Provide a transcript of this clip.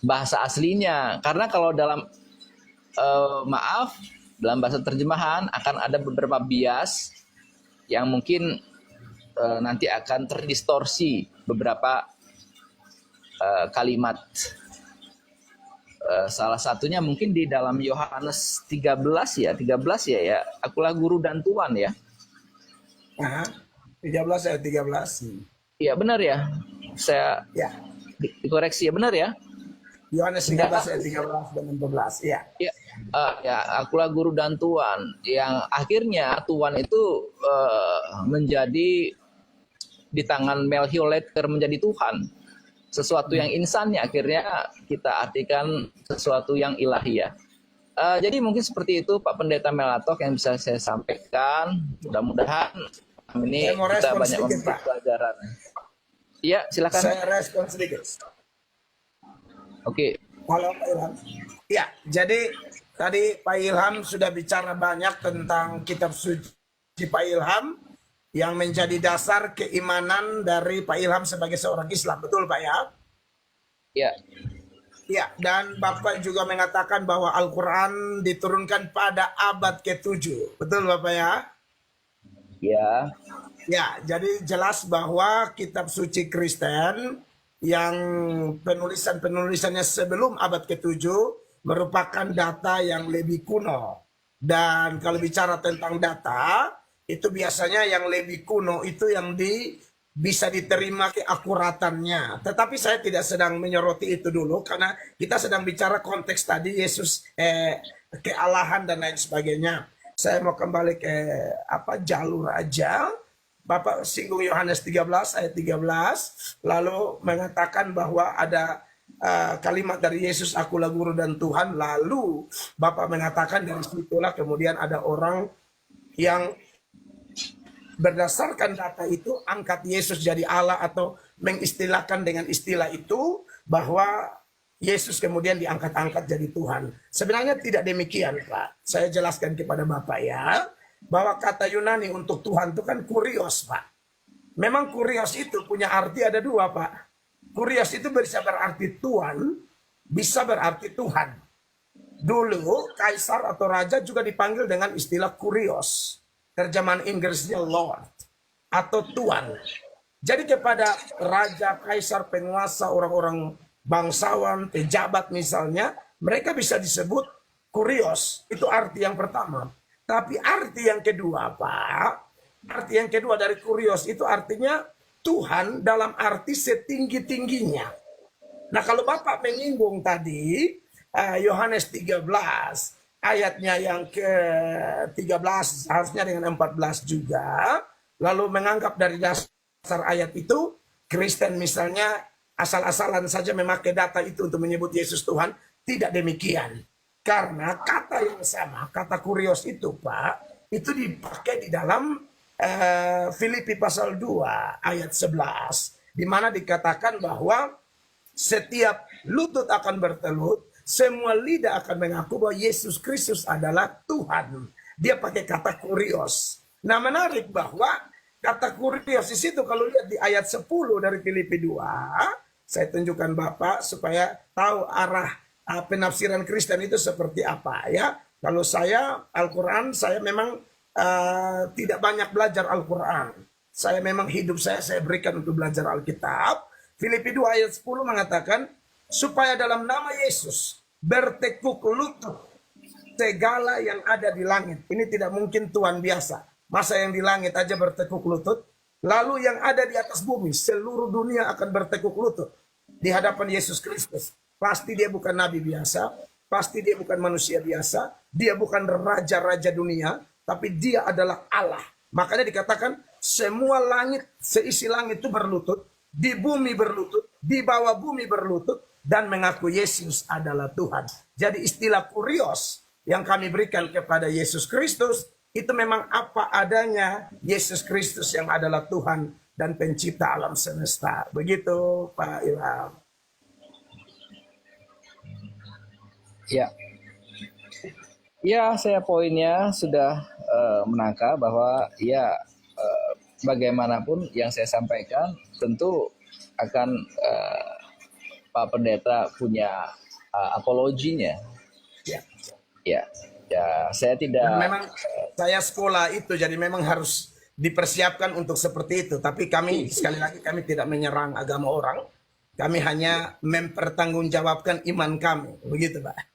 bahasa aslinya. Karena kalau dalam dalam bahasa terjemahan akan ada beberapa bias yang mungkin nanti akan terdistorsi beberapa kalimat. Salah satunya mungkin di dalam Yohanes 13 ya, 13 ya, akulah guru dan tuan ya. Nah, 13 ayat 13. Iya benar ya. Saya Ya, dikoreksi ya, benar ya. Yohanes 13 ayat 13 dan 14. Ya. Ya, ya, akulah guru dan tuan. Yang akhirnya tuan itu menjadi di tangan Melchioleter menjadi Tuhan. Sesuatu yang insannya akhirnya kita artikan sesuatu yang ilahiyah. Jadi mungkin seperti itu Pak Pendeta Melatok yang bisa saya sampaikan. Mudah-mudahan ini Saya mau kita respon banyak sedikit, memberi Pak. pelajaran. Iya, silakan. Saya respon sedikit. Oke. Halo Pak Ilham. Ya, jadi tadi Pak Ilham sudah bicara banyak tentang kitab suci Pak Ilham yang menjadi dasar keimanan dari Pak Ilham sebagai seorang Islam. Betul Pak ya? Ya. Ya, dan Bapak juga mengatakan bahwa Al-Quran diturunkan pada abad ke-7. Betul Bapak ya? Ya. Ya, jadi jelas bahwa kitab suci Kristen yang penulisannya sebelum abad ke-7 merupakan data yang lebih kuno. Dan kalau bicara tentang data, itu biasanya yang lebih kuno itu yang bisa diterima keakuratannya. Tetapi saya tidak sedang menyoroti itu dulu karena kita sedang bicara konteks tadi Yesus kealahan dan lain sebagainya. Saya mau kembali ke jalur aja. Bapak singgung Yohanes 13 ayat 13 lalu mengatakan bahwa ada kalimat dari Yesus, akulah guru dan Tuhan. Lalu Bapak mengatakan dari situlah kemudian ada orang yang berdasarkan data itu angkat Yesus jadi Allah atau mengistilahkan dengan istilah itu bahwa Yesus kemudian diangkat-angkat jadi Tuhan. Sebenarnya tidak demikian Pak. Saya jelaskan kepada Bapak ya, bahwa kata Yunani untuk Tuhan itu kan kurios Pak. Memang kurios itu punya arti ada dua Pak. Kurios itu bisa berarti Tuhan, bisa berarti Tuhan. Dulu kaisar atau raja juga dipanggil dengan istilah kurios. Terjemahan Inggrisnya Lord atau Tuan. Jadi kepada raja, kaisar, penguasa, orang-orang bangsawan, pejabat misalnya, mereka bisa disebut kurios. Itu arti yang pertama. Tapi arti yang kedua, Pak, arti yang kedua dari kurios itu artinya Tuhan dalam arti setinggi-tingginya. Nah kalau Bapak menyinggung tadi, Yohanes 13, ayatnya yang ke-13 harusnya dengan 14 juga. Lalu menganggap dari dasar ayat itu Kristen misalnya asal-asalan saja memakai data itu untuk menyebut Yesus Tuhan. Tidak demikian. Karena kata yang sama, kata kurios itu Pak, itu dipakai di dalam Filipi pasal 2 ayat 11. Di mana dikatakan bahwa setiap lutut akan bertelut, semua lidah akan mengaku bahwa Yesus Kristus adalah Tuhan. Dia pakai kata kurios. Nah menarik bahwa kata kurios di situ kalau lihat di ayat 10 dari Filipi 2, saya tunjukkan Bapak supaya tahu arah penafsiran Kristen itu seperti apa ya. Kalau saya Al-Quran, saya memang tidak banyak belajar Al-Quran. Saya memang hidup saya berikan untuk belajar Alkitab. Filipi 2 ayat 10 mengatakan, supaya dalam nama Yesus bertekuk lutut segala yang ada di langit. Ini tidak mungkin Tuhan biasa. Masa yang di langit aja bertekuk lutut. Lalu yang ada di atas bumi, seluruh dunia akan bertekuk lutut di hadapan Yesus Kristus. Pasti dia bukan nabi biasa. Pasti dia bukan manusia biasa. Dia bukan raja-raja dunia. Tapi dia adalah Allah. Makanya dikatakan semua langit, seisi langit itu berlutut. Di bumi berlutut. Di bawah bumi berlutut. Dan mengaku Yesus adalah Tuhan. Jadi istilah kurios yang kami berikan kepada Yesus Kristus itu memang apa adanya Yesus Kristus yang adalah Tuhan dan pencipta alam semesta. Begitu Pak Ilham. Ya. Ya, saya poinnya sudah menangkap bahwa ya bagaimanapun yang saya sampaikan tentu akan Pak Pendeta punya apologinya. Ya. Ya, ya, saya Dan tidak. memang saya sekolah itu, jadi memang harus dipersiapkan untuk seperti itu. Tapi kami, sekali lagi, kami tidak menyerang agama orang. Kami hanya mempertanggungjawabkan iman kami. Begitu, Pak.